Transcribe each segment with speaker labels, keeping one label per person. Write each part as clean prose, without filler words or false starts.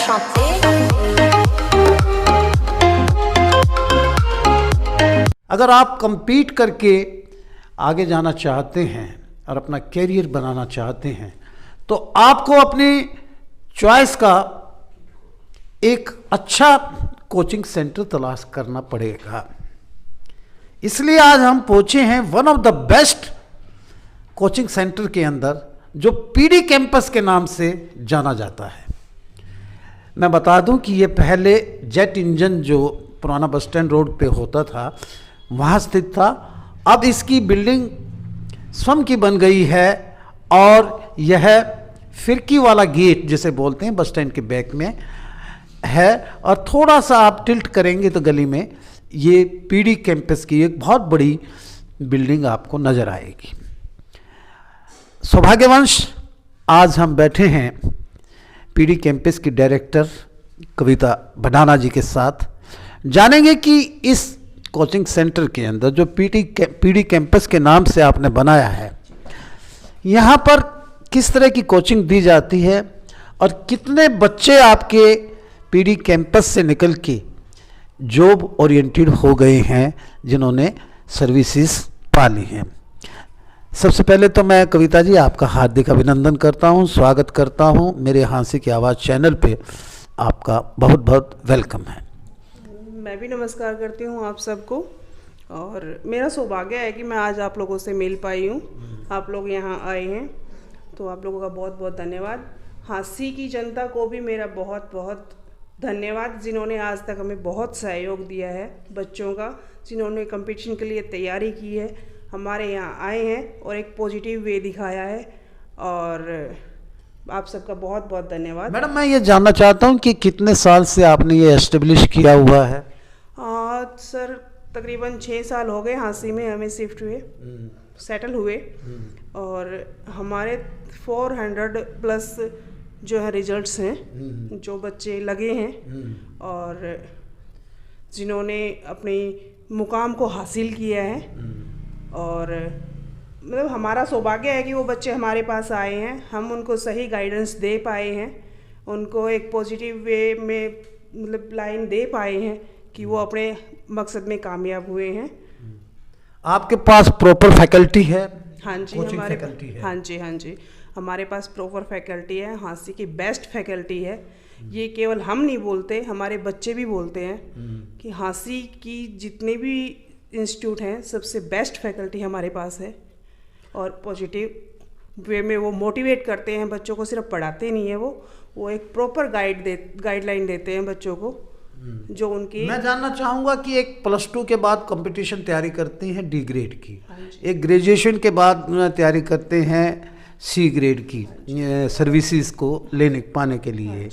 Speaker 1: chanter.
Speaker 2: अगर आप compete करके आगे जाना चाहते हैं और अपना कैरियर बनाना चाहते हैं तो आपको अपनी चॉइस का एक अच्छा कोचिंग सेंटर तलाश करना पड़ेगा। इसलिए आज हम पहुंचे हैं one of the best coaching centre के अंदर जो पीडी कैंपस के नाम से जाना जाता है। मैं बता दूं कि ये पहले जेट इंजन जो पुराना बस स्टैंड रोड पे होता था वहाँ स्थित था। अब इसकी बिल्डिंग स्वयं की बन गई है और यह फिरकी वाला गेट जिसे बोलते हैं बस स्टैंड के बैक में है और थोड़ा सा आप टिल्ट करेंगे तो गली में ये पीडी कैंपस की एक बहुत बड़ी बिल्डिंग आपको नज़र आएगी। सौभाग्यवंश आज हम बैठे हैं पीडी कैंपस की डायरेक्टर कविता भडाना जी के साथ। जानेंगे कि इस कोचिंग सेंटर के अंदर जो पीडी कैंपस के नाम से आपने बनाया है यहाँ पर किस तरह की कोचिंग दी जाती है और कितने बच्चे आपके पीडी कैंपस से निकल के जॉब ओरिएंटेड हो गए हैं जिन्होंने सर्विसेज पा ली हैं। सबसे पहले तो मैं कविता जी आपका हार्दिक अभिनंदन करता हूं, स्वागत करता हूं मेरे हाँसी की आवाज़ चैनल पे। आपका बहुत बहुत वेलकम है।
Speaker 3: मैं भी नमस्कार करती हूं आप सबको और मेरा सौभाग्य है कि मैं आज आप लोगों से मिल पाई हूं। आप लोग यहां आए हैं तो आप लोगों का बहुत बहुत धन्यवाद। हाँसी की जनता को भी मेरा बहुत बहुत धन्यवाद जिन्होंने आज तक हमें बहुत सहयोग दिया है। बच्चों का जिन्होंने कंपटीशन के लिए तैयारी की है, हमारे यहाँ आए हैं और एक पॉजिटिव वे दिखाया है और आप सबका बहुत बहुत धन्यवाद।
Speaker 2: मैडम मैं ये जानना चाहता हूँ कि कितने साल से आपने ये एस्टेब्लिश किया हुआ है?
Speaker 3: सर तकरीबन 6 साल हो गए हाँसी में हमें शिफ्ट हुए, सेटल हुए और हमारे 400 प्लस जो है रिजल्ट्स हैं जो बच्चे लगे हैं और जिन्होंने अपनी मुकाम को हासिल किया है और मतलब हमारा सौभाग्य है कि वो बच्चे हमारे पास आए हैं, हम उनको सही गाइडेंस दे पाए हैं, उनको एक पॉजिटिव वे में मतलब लाइन दे पाए हैं कि वो अपने मकसद में कामयाब हुए हैं।
Speaker 2: आपके पास प्रॉपर फैकल्टी है?
Speaker 3: हाँ जी, हमारे फैकल्टी है। हाँ जी हमारे पास प्रॉपर फैकल्टी है, हाँसी की बेस्ट फैकल्टी है। ये केवल हम नहीं बोलते, हमारे बच्चे भी बोलते हैं कि हाँसी की जितने भी इंस्टीट्यूट हैं सबसे बेस्ट फैकल्टी हमारे पास है और पॉजिटिव वे में वो मोटिवेट करते हैं बच्चों को। सिर्फ पढ़ाते नहीं है वो एक प्रॉपर गाइडलाइन देते हैं बच्चों को जो उनकी।
Speaker 2: मैं जानना चाहूँगा कि एक +2 के बाद कंपटीशन तैयारी करते हैं डी ग्रेड की, एक ग्रेजुएशन के बाद तैयारी करते हैं सी ग्रेड की सर्विसेज को पाने के लिए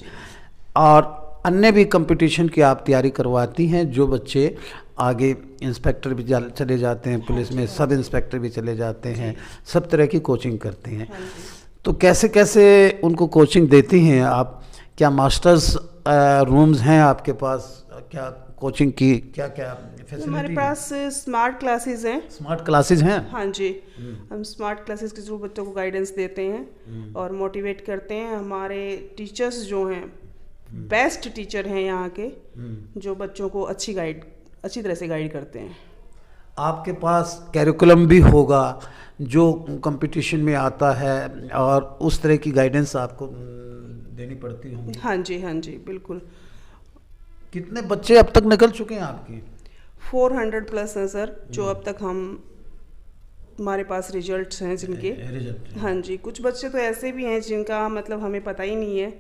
Speaker 2: और अन्य भी कंपटीशन की आप तैयारी करवाती हैं जो बच्चे आगे इंस्पेक्टर भी चले जाते हैं, पुलिस में सब इंस्पेक्टर भी चले जाते हैं, सब तरह की कोचिंग करते हैं। तो कैसे कैसे उनको कोचिंग देती हैं आप? क्या मास्टर्स रूम्स हैं आपके पास? क्या कोचिंग की क्या क्या फैसिलिटी?
Speaker 3: हमारे पास स्मार्ट क्लासेस हैं।
Speaker 2: स्मार्ट क्लासेस हैं?
Speaker 3: हाँ जी, हम स्मार्ट क्लासेस के थ्रू बच्चों को गाइडेंस देते हैं और मोटिवेट करते हैं। हमारे टीचर्स जो हैं बेस्ट टीचर हैं यहाँ के जो बच्चों को अच्छी तरह से गाइड करते हैं।
Speaker 2: आपके पास कैरिकुलम भी होगा जो कंपटीशन में आता है और उस तरह की गाइडेंस आपको देनी पड़ती होंगी?
Speaker 3: हाँ जी बिल्कुल।
Speaker 2: कितने बच्चे अब तक निकल चुके हैं आपके?
Speaker 3: 400 प्लस हैं सर जो अब तक हमारे पास रिजल्ट्स हैं जिनके। हाँ जी, कुछ बच्चे तो ऐसे भी हैं जिनका मतलब हमें पता ही नहीं है,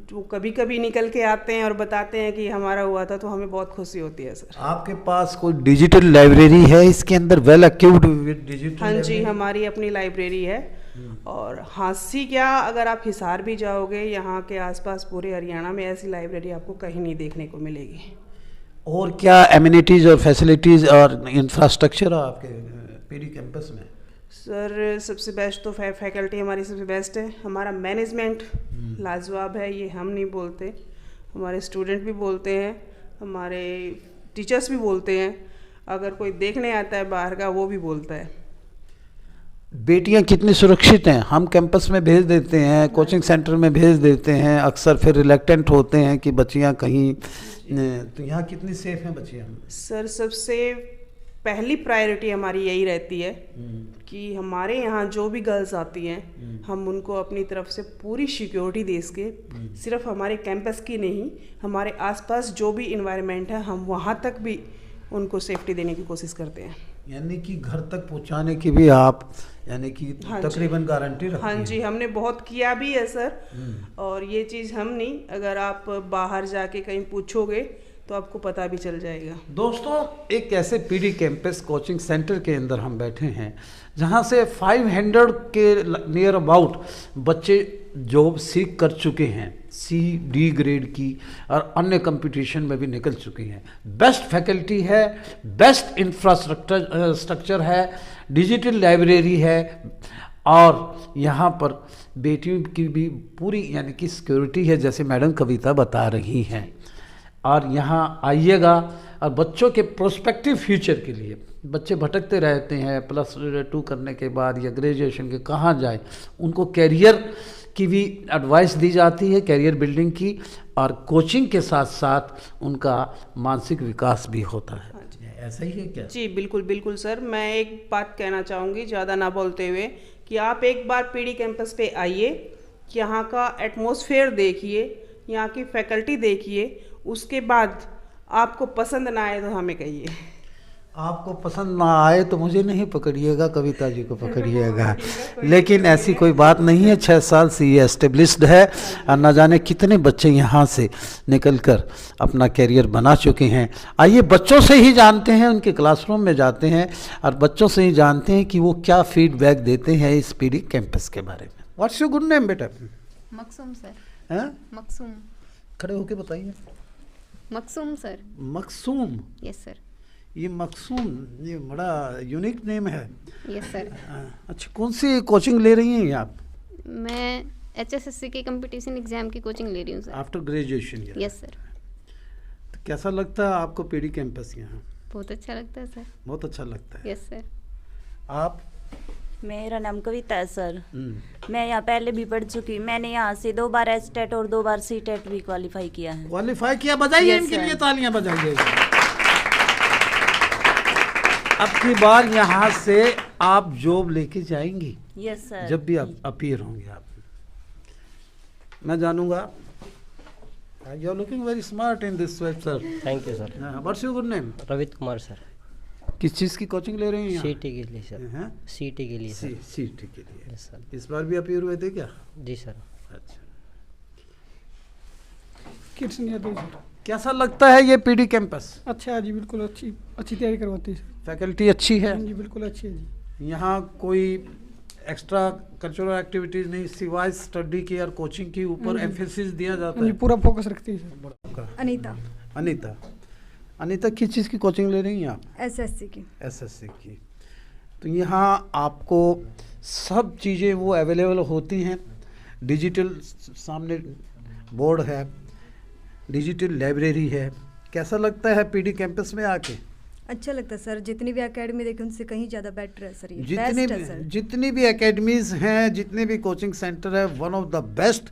Speaker 3: जो कभी कभी निकल के आते हैं और बताते हैं कि हमारा हुआ था, तो हमें बहुत खुशी होती है सर।
Speaker 2: आपके पास कोई डिजिटल लाइब्रेरी है इसके अंदर? Well equipped with digital?
Speaker 3: हाँ जी, हमारी अपनी लाइब्रेरी है और हाँसी क्या अगर आप हिसार भी जाओगे यहाँ के आसपास पूरे हरियाणा में ऐसी लाइब्रेरी आपको कहीं नहीं देखने को मिलेगी।
Speaker 2: और क्या एमिनिटीज़ और फैसिलिटीज़ और इंफ्रास्ट्रक्चर है आपके पीडी कैंपस में?
Speaker 3: सर सबसे बेस्ट तो फैकल्टी हमारी सबसे बेस्ट है, हमारा मैनेजमेंट लाजवाब है, ये हम नहीं बोलते, हमारे स्टूडेंट भी बोलते हैं, हमारे टीचर्स भी बोलते हैं, अगर कोई देखने आता है बाहर का वो भी बोलता है।
Speaker 2: बेटियां कितनी सुरक्षित हैं? हम कैंपस में भेज देते हैं, कोचिंग सेंटर में भेज देते हैं, अक्सर फिर रिलेक्टेंट होते हैं कि बच्चियां कहीं, तो यहाँ कितनी सेफ हैं बच्चियां?
Speaker 3: सर सबसे पहली प्रायोरिटी हमारी यही रहती है कि हमारे यहाँ जो भी गर्ल्स आती हैं हम उनको अपनी तरफ से पूरी सिक्योरिटी दे सके, सिर्फ हमारे कैंपस की नहीं, हमारे आसपास जो भी इन्वायरमेंट है हम वहाँ तक भी उनको सेफ्टी देने की कोशिश करते हैं।
Speaker 2: यानी कि घर तक पहुंचाने की भी आप यानी कि
Speaker 3: हाँ
Speaker 2: तकरीबन गारंटी रखती
Speaker 3: हाँ
Speaker 2: हैं?
Speaker 3: जी, हमने बहुत किया भी है सर। और ये चीज़ हम नहीं, अगर आप बाहर जाके कहीं पूछोगे तो आपको पता भी चल जाएगा।
Speaker 2: दोस्तों, एक ऐसे पीडी कैंपस कोचिंग सेंटर के अंदर हम बैठे हैं जहां से 500 के नियर अबाउट बच्चे जॉब सीख कर चुके हैं, C-D ग्रेड की और अन्य कंपटीशन में भी निकल चुकी हैं। बेस्ट फैकल्टी है, बेस्ट इंफ्रास्ट्रक्चर है, डिजिटल लाइब्रेरी है और यहाँ पर बेटियों की भी पूरी यानी कि सिक्योरिटी है, जैसे मैडम कविता बता रही हैं। और यहाँ आइएगा और बच्चों के प्रोस्पेक्टिव फ्यूचर के लिए, बच्चे भटकते रहते हैं +2 करने के बाद या ग्रेजुएशन के कहाँ जाए, उनको कैरियर की भी एडवाइस दी जाती है, कैरियर बिल्डिंग की, और कोचिंग के साथ साथ उनका मानसिक विकास भी होता है। ऐसा ही है क्या?
Speaker 3: जी बिल्कुल बिल्कुल सर। मैं एक बात कहना चाहूँगी ज़्यादा ना बोलते हुए कि आप एक बार पीडी कैंपस पे आइए, यहाँ का एटमॉस्फेयर देखिए, यहाँ की फैकल्टी देखिए, उसके बाद आपको पसंद ना आए तो हमें कहिए।
Speaker 2: आपको पसंद ना आए तो मुझे नहीं पकड़िएगा, कविता जी को पकड़िएगा। लेकिन ऐसी कोई बात नहीं है, 6 साल से ये एस्टेब्लिश्ड है और न जाने कितने बच्चे यहाँ से निकलकर अपना कैरियर बना चुके हैं। आइए बच्चों से ही जानते हैं, उनके क्लासरूम में जाते हैं और बच्चों से ही जानते हैं कि वो क्या फीडबैक देते हैं इस पीडी कैंपस के बारे में। व्हाट्स योर गुड नेम बेटा?
Speaker 1: मकसूम सर।
Speaker 2: हैं?
Speaker 1: मकसूम।
Speaker 2: खड़े होके बताइए।
Speaker 1: Maqsoom sir.
Speaker 2: Maqsoom?
Speaker 1: Yes sir.
Speaker 2: ये मकसूम, ये बड़ा यूनिक नेम है।
Speaker 1: Yes sir.
Speaker 2: अच्छा, कौन सी कोचिंग ले रही हैं आप?
Speaker 1: मैं HSSC के कंपटीशन एग्जाम की कोचिंग ले रही हूँ sir.
Speaker 2: After graduation?
Speaker 1: Yes sir.
Speaker 2: तो कैसा लगता है आपको पीडी कैंपस यहाँ?
Speaker 1: बहुत अच्छा लगता है सर।
Speaker 2: बहुत अच्छा लगता है।
Speaker 1: Yes sir.
Speaker 2: आप?
Speaker 4: मेरा नाम कविता है सर। मैं यहाँ पहले भी पढ़ चुकी। मैंने यहाँ से 2 बार STET और 2 बार CTET भी क्वालिफाई किया है।
Speaker 2: क्वालिफाई किया? बजाइए
Speaker 4: Yes,
Speaker 2: इनके
Speaker 4: sir.
Speaker 2: लिए तालियां बजाइए। अब की बार यहाँ से आप जॉब लेके जाएंगी?
Speaker 4: Yes sir.
Speaker 2: जब भी आप अपीयर होंगे आप, मैं जानूंगा। You are looking very smart in this web sir.
Speaker 5: Thank you sir.
Speaker 2: What's your good name?
Speaker 5: Ravit Kumar sir.
Speaker 2: किस चीज़ की कोचिंग ले रहे हैं यहाँ?
Speaker 5: सीटी के लिए सर।
Speaker 2: हैं?
Speaker 5: सीटी के लिए सर।
Speaker 2: सीटी के लिए।
Speaker 5: Yes sir.
Speaker 2: इस बार भी अपीयर हुए थे क्या?
Speaker 5: जी सर।
Speaker 2: अच्छा, कैसा लगता है ये पीडी कैंपस?
Speaker 6: अच्छा है जी, बिल्कुल अच्छी तैयारी करवाती है।
Speaker 2: फैकल्टी अच्छी है?
Speaker 6: हाँ जी, बिल्कुल अच्छी है जी।
Speaker 2: यहाँ कोई एक्स्ट्रा कल्चरल एक्टिविटीज नहीं, सिवाय स्टडी की और कोचिंग के ऊपर एम्फेसिस दिया जाता
Speaker 6: हाँ जी,
Speaker 2: है?
Speaker 6: पूरा फोकस रखती है सर।
Speaker 2: आपका?
Speaker 7: अनीता।
Speaker 2: अनीता, अनीता किस चीज़ की कोचिंग ले रही हैं आप?
Speaker 7: SSC की।
Speaker 2: SSC की। तो यहाँ आपको सब चीज़ें वो अवेलेबल होती हैं, डिजिटल सामने बोर्ड है, डिजिटल लाइब्रेरी है। कैसा लगता है पीडी कैंपस में आके?
Speaker 7: अच्छा लगता है सर, जितनी भी एकेडमी देखे उनसे कहीं ज़्यादा बेटर है सर। ये
Speaker 2: जितनी
Speaker 7: बेस्ट है सर।
Speaker 2: जितनी भी एकेडमीज हैं, जितने भी कोचिंग सेंटर है, one of the best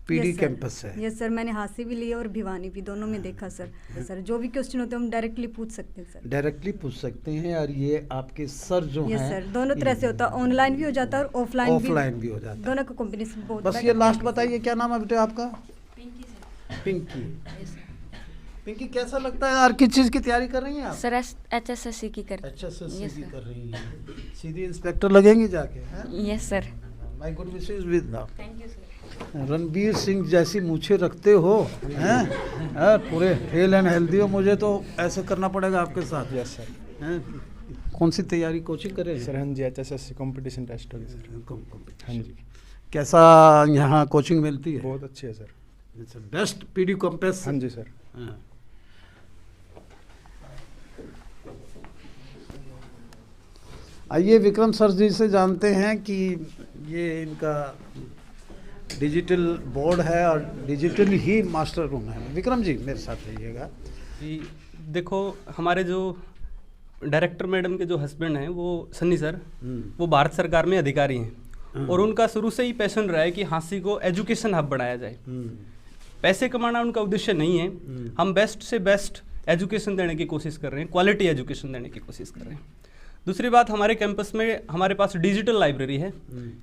Speaker 2: PD
Speaker 7: Yes, sir.
Speaker 2: Campus है।
Speaker 7: यस सर, मैंने हासिल भी लिया और भिवानी भी, दोनों में देखा सर। सर जो भी क्वेश्चन होते हैं हम डायरेक्टली पूछ सकते हैं सर।
Speaker 2: डायरेक्टली पूछ सकते हैं और ये आपके सर जो
Speaker 7: यस
Speaker 2: हैं
Speaker 7: सर, दोनों तरह से होता है, ऑनलाइन भी हो जाता है और
Speaker 2: ऑफलाइन भी हो जाता है।
Speaker 7: दोनों का कॉम्बिनेशन बहुत
Speaker 2: बस
Speaker 7: better
Speaker 2: ये लास्ट
Speaker 7: है।
Speaker 2: बताइए, क्या नाम है बेटे आपका? पिंकी। पिंकी, कैसा लगता है यार, किस चीज़ की तैयारी कर रही हैं आप?
Speaker 4: सर HSSC की कर।
Speaker 2: HSSC
Speaker 4: Yes,
Speaker 2: की
Speaker 4: sir.
Speaker 2: कर रही हैं। सीधी इंस्पेक्टर लगेंगी जाके?
Speaker 4: Yes sir.
Speaker 2: My good wishes with now. Ranbir Singh जैसी मूछें रखते हो, हैं? पूरे हेल एंड हेल्दी हो, मुझे तो ऐसे करना पड़ेगा आपके साथ।
Speaker 8: Yes sir.
Speaker 2: हैं? कौन सी तैयारी कोचिंग कर रहे हैं?
Speaker 8: सर हाँ जी, HSSC कंपटीशन टेस्ट होगी सर। हाँ जी।
Speaker 2: कैसा यहाँ कोचिंग मिलती है?
Speaker 8: बहुत अच्छी है सर।
Speaker 2: Best PD campus.
Speaker 8: हाँ जी सर।
Speaker 2: हाँ। आइए विक्रम सर जी से जानते हैं कि ये इनका डिजिटल बोर्ड है और डिजिटल ही मास्टर रूम है। विक्रम जी मेरे साथ रहिएगा।
Speaker 9: जी देखो, हमारे जो डायरेक्टर मैडम के जो हस्बैंड हैं वो सन्नी सर, वो भारत सरकार में अधिकारी हैं और उनका शुरू से ही पैशन रहा है कि हाँसी को एजुकेशन हब बनाया जाए। पैसे कमाना उनका उद्देश्य नहीं है, हम बेस्ट से बेस्ट एजुकेशन देने की कोशिश कर रहे हैं, क्वालिटी एजुकेशन देने की कोशिश कर रहे हैं। दूसरी बात, हमारे कैंपस में हमारे पास डिजिटल लाइब्रेरी है।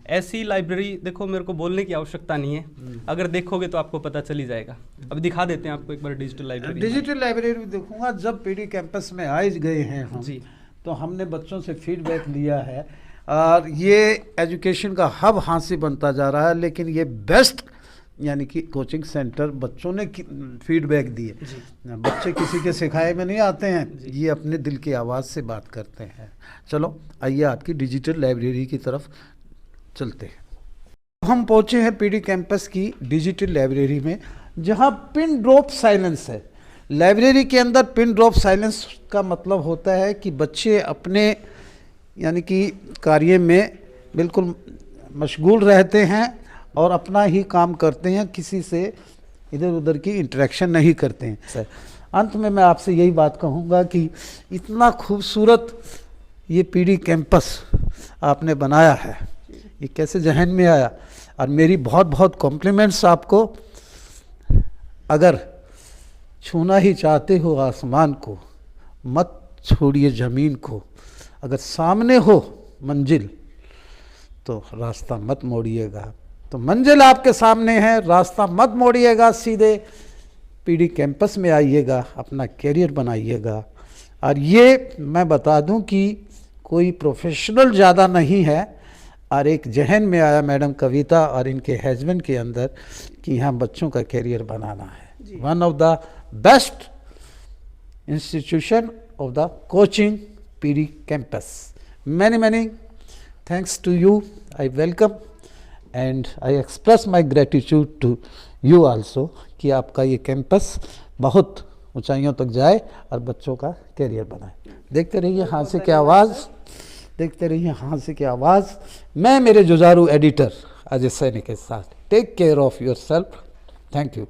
Speaker 9: ऐसी लाइब्रेरी देखो, मेरे को बोलने की आवश्यकता नहीं है, अगर देखोगे तो आपको पता चली जाएगा। अब दिखा देते हैं आपको एक बार डिजिटल लाइब्रेरी।
Speaker 2: डिजिटल लाइब्रेरी देखूंगा। जब पीडी कैंपस में आए गए हैं हम
Speaker 9: जी,
Speaker 2: तो हमने बच्चों से फीडबैक लिया है और ये एजुकेशन का हब हाँसी बनता जा रहा है। लेकिन ये बेस्ट यानी कि कोचिंग सेंटर बच्चों ने फीडबैक दिए। बच्चे किसी के सिखाए में नहीं आते हैं, ये अपने दिल की आवाज़ से बात करते हैं। चलो आइए आपकी डिजिटल लाइब्रेरी की तरफ चलते हैं। हम पहुंचे हैं पीडी कैंपस की डिजिटल लाइब्रेरी में, जहां पिन ड्रॉप साइलेंस है। लाइब्रेरी के अंदर पिन ड्रॉप साइलेंस का मतलब होता है कि बच्चे अपने यानी कि कार्य में बिल्कुल मशगूल रहते हैं और अपना ही काम करते हैं, किसी से इधर उधर की इंटरेक्शन नहीं करते हैं। सर, अंत में मैं आपसे यही बात कहूँगा कि इतना खूबसूरत ये पीडी कैंपस आपने बनाया है, ये कैसे जहन में आया? और मेरी बहुत बहुत कॉम्प्लीमेंट्स आपको। अगर छूना ही चाहते हो आसमान को, मत छोड़िए ज़मीन को। अगर सामने हो मंजिल तो रास्ता मत मोड़िएगा। तो मंजिल आपके सामने है, रास्ता मत मोड़िएगा, सीधे पीडी कैंपस में आइएगा, अपना कैरियर बनाइएगा। और ये मैं बता दूं कि कोई प्रोफेशनल ज़्यादा नहीं है, और एक जहन में आया मैडम कविता और इनके हस्बैंड के अंदर कि यहाँ बच्चों का कैरियर बनाना है। One of the best institution of the coaching PD campus. Many thanks to you. I welcome and I express my gratitude to you also कि आपका ये कैंपस बहुत ऊंचाइयों तक जाए और बच्चों का कैरियर बनाए। देखते रहिए हाँसी की आवाज़, देखते रहिए हाँसी की आवाज़। मैं मेरे जुझारू एडिटर अजय सैनी के साथ। Take care of yourself. Thank you.